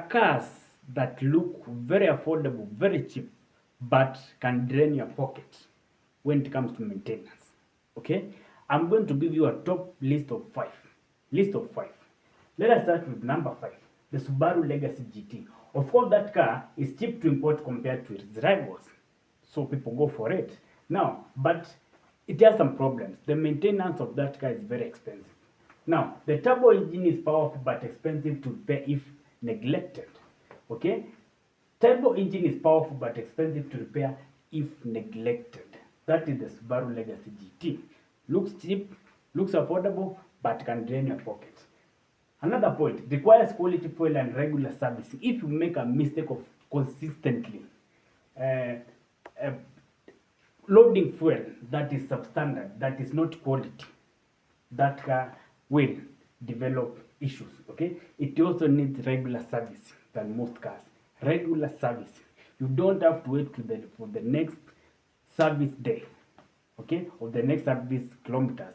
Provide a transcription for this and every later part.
are cars that look very affordable, very cheap, but can drain your pocket when it comes to maintenance. Okay, I'm going to give you a top list of five. List of five. Let us start with number five, the Subaru Legacy GT. Of course, that car is cheap to import compared to its rivals, so people go for it. Now, but it has some problems. The maintenance of that car is very expensive. Now, the turbo engine is powerful but expensive to repair if neglected. Okay? Turbo engine is powerful but expensive to repair if neglected. That is the Subaru Legacy GT. Looks cheap, looks affordable, but can drain your pocket. Another point, requires quality fuel and regular servicing. If you make a mistake of consistently uh, uh, loading fuel that is substandard, that is not quality, that car will develop issues. Okay, it also needs regular service than most cars. Regular service. You don't have to wait for the next service day, okay, or the next service kilometers.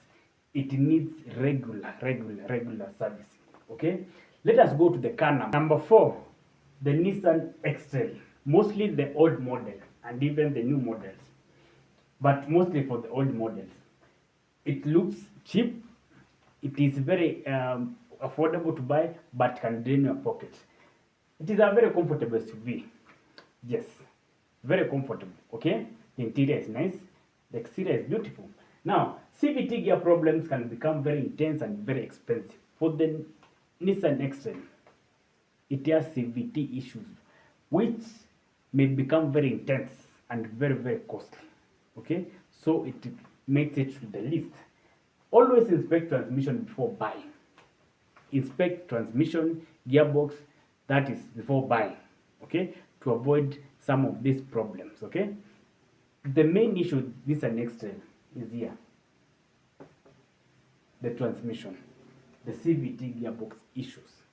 It needs regular service. Okay, let us go to the car number four, the Nissan X-Trail. Mostly the old model and even the new models, but mostly for the old models. It looks cheap. It is very affordable to buy, but can drain your pocket. It is a very comfortable SUV. Yes, very comfortable. Okay, the interior is nice. The exterior is beautiful. Now, CVT gear problems can become very intense and very expensive. For the Nissan X-Trail, it has CVT issues, which may become very intense and very costly. Okay, so it makes it to the list. Always inspect transmission before buying. Inspect transmission, gearbox, that is before buying. Okay, to avoid some of these problems. Okay, the main issue this and next is here, the transmission, the CVT gearbox issues.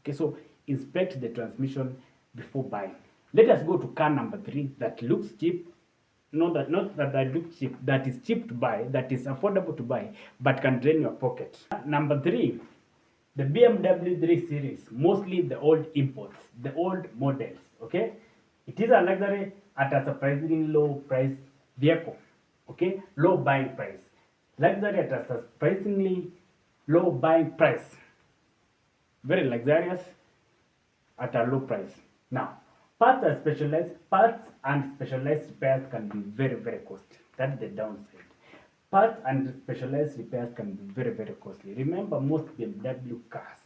Okay, so inspect the transmission before buying. Let us go to car number three that looks cheap. Not that looks cheap, that is cheap to buy, that is affordable to buy, but can drain your pocket. Number three, the BMW 3 Series, mostly the old imports, the old models. Okay, it is a luxury at a surprisingly low price vehicle. Okay, low buying price. Luxury at a surprisingly low buying price. Very luxurious at a low price. Now, parts and specialized repairs can be very costly. That's the downside. Parts and specialized repairs can be very costly. Remember, most BMW cars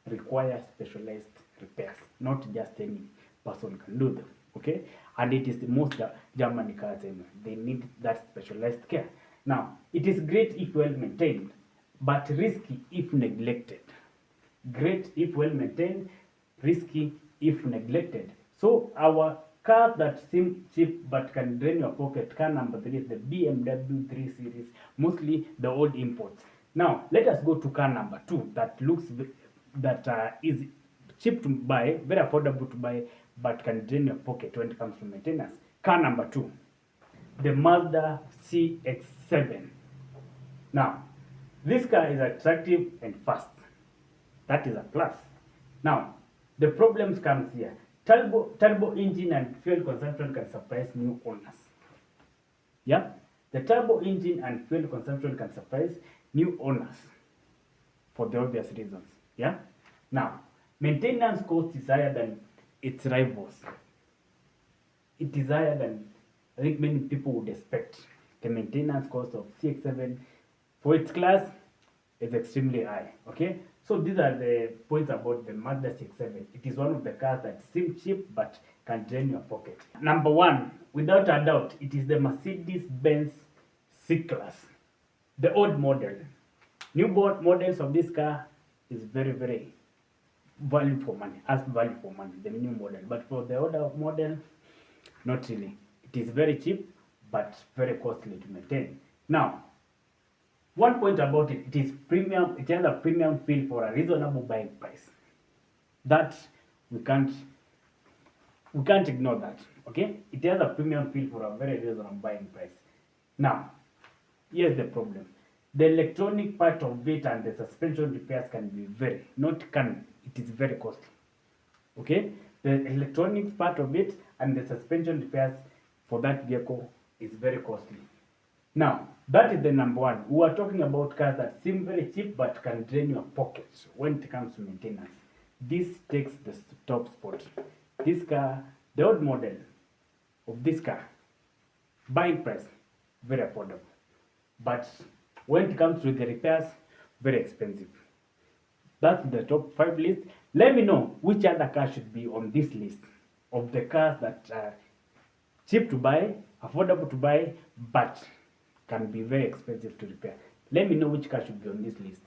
require specialized repairs, not just any person can do them. Okay, and it is the most German cars anyway. They need that specialized care. Now, it is great if well maintained, but risky if neglected. Great if well maintained, risky if neglected. So our car that seem cheap but can drain your pocket, car number three is the BMW 3 Series, mostly the old imports. Now let us go to car number two that is cheap to buy, very affordable to buy, but can drain your pocket when it comes to maintenance. Car number two, the Mazda CX-7. Now, this car is attractive and fast. That is a plus. Now, the problems comes here. Turbo engine and fuel consumption can surprise new owners. Yeah, the turbo engine and fuel consumption can surprise new owners for the obvious reasons. Yeah. Now, maintenance cost is higher than its rivals. It is higher than I think many people would expect. The maintenance cost of CX-7 for its class is extremely high. Okay, so these are the points about the Mazda CX-7. It is one of the cars that seem cheap but can drain your pocket. Number one, without a doubt, it is the Mercedes-Benz C-Class, the old model. New models of this car is very value for money, the new model. But for the older model, not really. It is very cheap but very costly to maintain. Now, one point about it, it is premium. It has a premium feel for a reasonable buying price. That we can't ignore that. Okay, it has a premium feel for a very reasonable buying price. Now, here's the problem: the electronic part of it and the suspension repairs can be it is very costly. Okay, the electronics part of it and the suspension repairs for that vehicle is very costly. Now, that is the number one. We are talking about cars that seem very cheap but can drain your pockets when it comes to maintenance. This takes the top spot. This car, the old model of this car, buying price, very affordable. But when it comes to the repairs, very expensive. That's the top 5 list. Let me know which other car should be on this list of the cars that are cheap to buy, affordable to buy, but can be very expensive to repair. Let me know which car should be on this list.